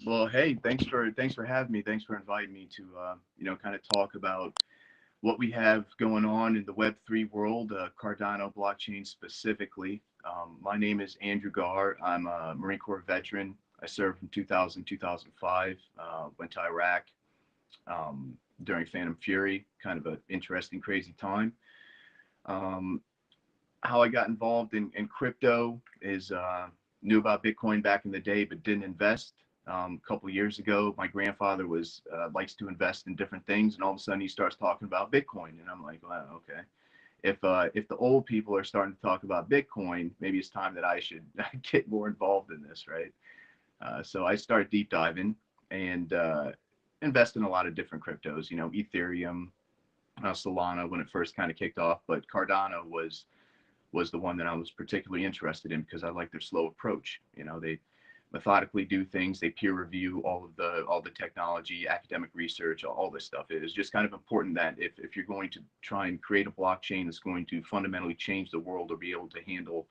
Well, hey, thanks for having me. Thanks for inviting me to kind of talk about what we have going on in the Web3 world, Cardano blockchain specifically. My name is Andrew Gar. I'm a Marine Corps veteran. I served from 2000 2005. Went to Iraq during Phantom Fury. Kind of an interesting, crazy time. Um, how I got involved in crypto is knew about Bitcoin back in the day, but didn't invest. A couple of years ago, my grandfather was likes to invest in different things, and all of a sudden he starts talking about Bitcoin, and I'm like, well, okay. If the old people are starting to talk about Bitcoin, maybe it's time that I should get more involved in this, right? So I started deep diving and invest in a lot of different cryptos. You know, Ethereum, Solana when it first kind of kicked off, but Cardano was the one that I was particularly interested in because I like their slow approach. You know, they methodically do things, they peer review all the technology, academic research, all this stuff. It is just kind of important that if you're going to try and create a blockchain that's going to fundamentally change the world or be able to handle,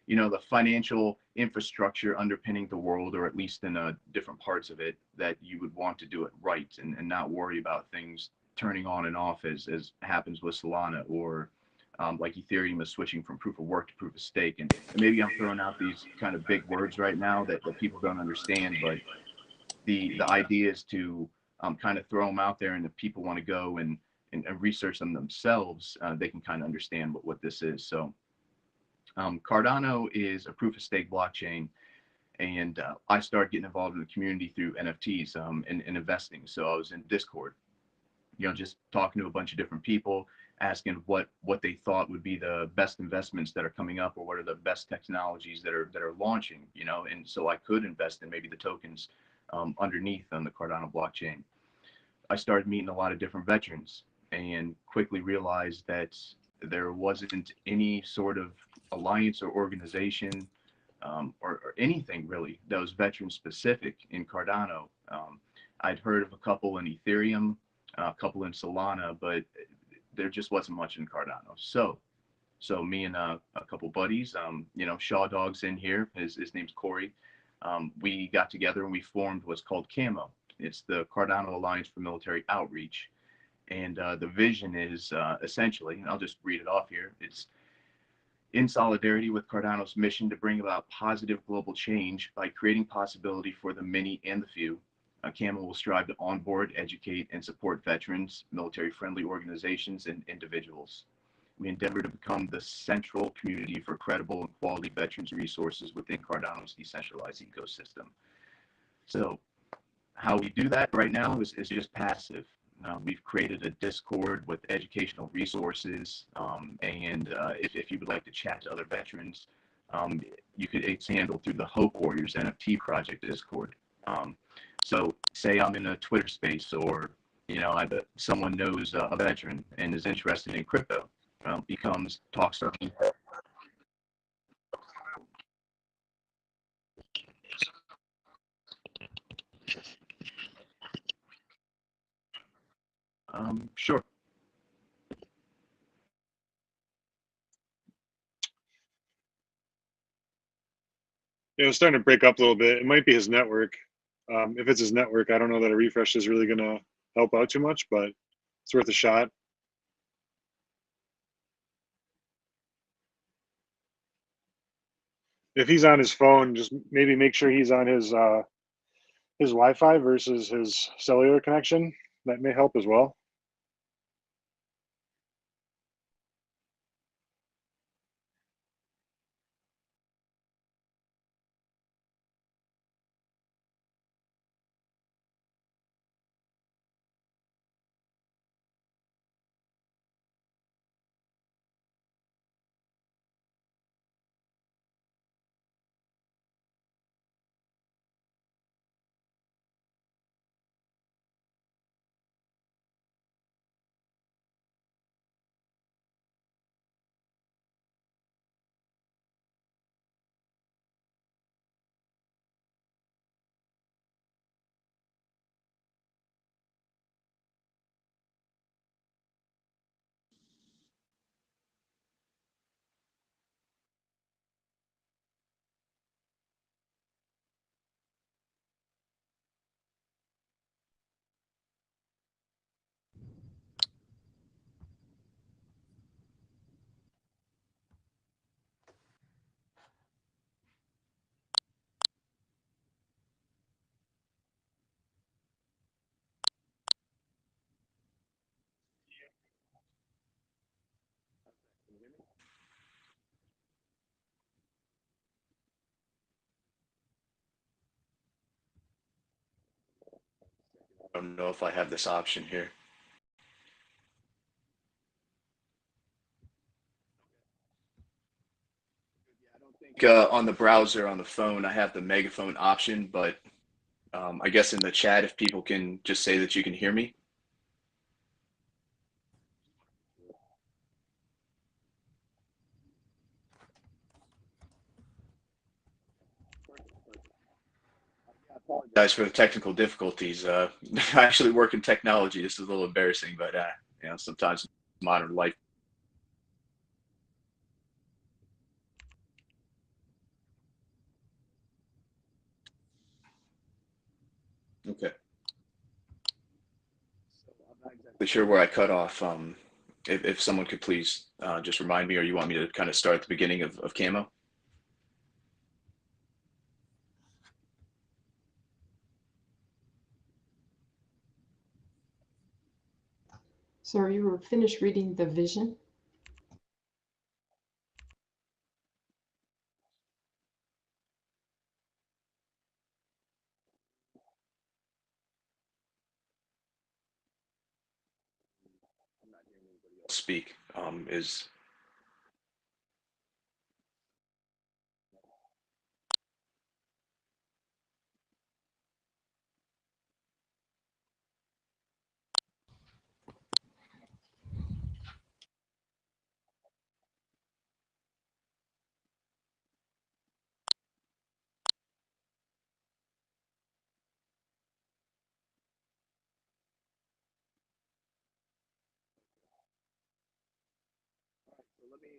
you know, the financial infrastructure underpinning the world, or at least in different parts of it, that you would want to do it right and not worry about things turning on and off as happens with Solana or like Ethereum is switching from proof of work to proof of stake. And maybe I'm throwing out these kind of big words right now that people don't understand, but the idea is to kind of throw them out there, and if people want to go and research them themselves, they can kind of understand what this is. So Cardano is a proof of stake blockchain, and I started getting involved in the community through NFTs and investing. So I was in Discord, you know, just talking to a bunch of different people, asking what they thought would be the best investments that are coming up, or what are the best technologies that are launching, you know, and so I could invest in maybe the tokens underneath on the Cardano blockchain. I started meeting a lot of different veterans and quickly realized that there wasn't any sort of alliance or organization or anything really that was veteran specific in Cardano. I'd heard of a couple in Ethereum, a couple in Solana, but there just wasn't much in Cardano. So me and a couple buddies, you know, Shaw Dog's in here. His name's Corey. We got together and we formed what's called CAMO. It's the Cardano Alliance for Military Outreach. And the vision is essentially, and I'll just read it off here. It's in solidarity with Cardano's mission to bring about positive global change by creating possibility for the many and the few. CAMA will strive to onboard, educate, and support veterans, military-friendly organizations, and individuals. We endeavor to become the central community for credible and quality veterans resources within Cardano's decentralized ecosystem. So how we do that right now is just passive. We've created a Discord with educational resources, and if you would like to chat to other veterans, you could it's handled through the Hope Warriors NFT project Discord. So, say I'm in a Twitter space, or you know, someone knows a veteran and is interested in crypto, becomes talk starting. Sure. Yeah, it's starting to break up a little bit. It might be his network. If it's his network, I don't know that a refresh is really going to help out too much, but it's worth a shot. If he's on his phone, just maybe make sure he's on his Wi-Fi versus his cellular connection. That may help as well. I don't know if I have this option here. On the browser on the phone, I have the megaphone option, but I guess in the chat, if people can just say that you can hear me. Guys, for the technical difficulties. I actually work in technology. This is a little embarrassing, but sometimes modern life. Okay. Sure where I cut off. If someone could please just remind me, or you want me to kind of start at the beginning of Camo? So you were finished reading the vision? Speak is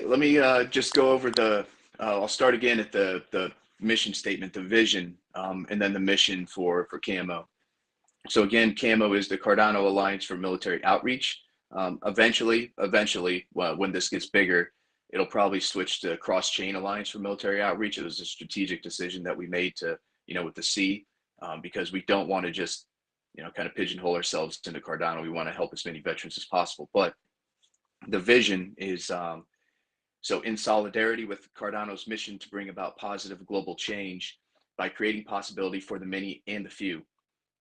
let me just go over the. I'll start again at the mission statement, the vision, and then the mission for Camo. So again, Camo is the Cardano Alliance for Military Outreach. Eventually, well, when this gets bigger, it'll probably switch to Cross-Chain Alliance for Military Outreach. It was a strategic decision that we made to, with the C, because we don't want to just, kind of pigeonhole ourselves into Cardano. We want to help as many veterans as possible. But the vision is so in solidarity with Cardano's mission to bring about positive global change by creating possibility for the many and the few.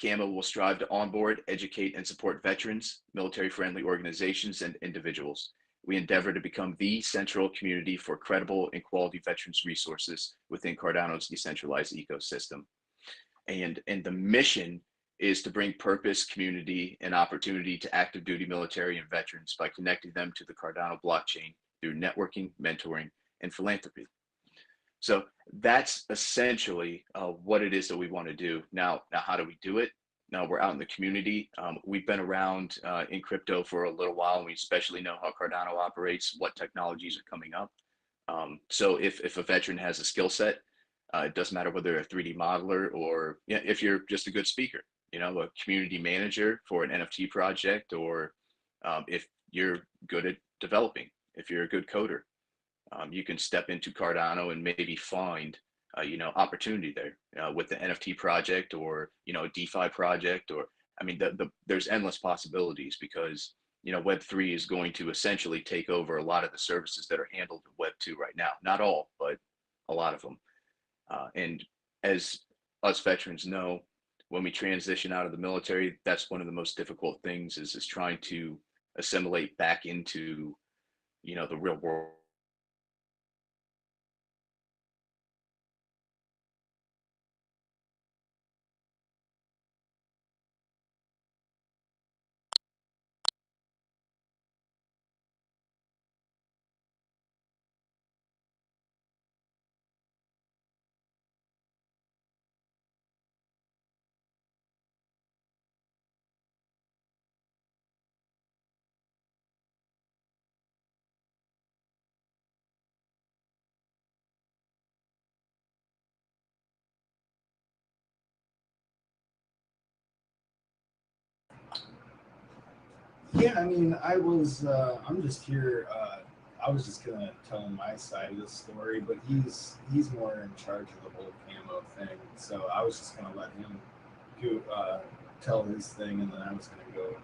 Camo will strive to onboard, educate, and support veterans, military-friendly organizations, and individuals. We endeavor to become the central community for credible and quality veterans resources within Cardano's decentralized ecosystem. And the mission is to bring purpose, community, and opportunity to active duty military and veterans by connecting them to the Cardano blockchain through networking, mentoring, and philanthropy. So that's essentially what it is that we want to do. Now, how do we do it? Now we're out in the community. We've been around in crypto for a little while, and we especially know how Cardano operates, what technologies are coming up. So if a veteran has a skill set, it doesn't matter whether they're a 3D modeler or if you're just a good speaker, a community manager for an NFT project, or if you're good at developing, if you're a good coder, you can step into Cardano and maybe find, opportunity there with the NFT project, or, a DeFi project, or, I mean, there's endless possibilities because, Web3 is going to essentially take over a lot of the services that are handled in Web2 right now. Not all, but a lot of them. And as us veterans know, when we transition out of the military, that's one of the most difficult things is trying to assimilate back into, the real world. Yeah, I mean, I'm just here. I was just gonna tell him my side of the story, but he's more in charge of the whole camo thing. So I was just gonna let him tell his thing, and then I was gonna go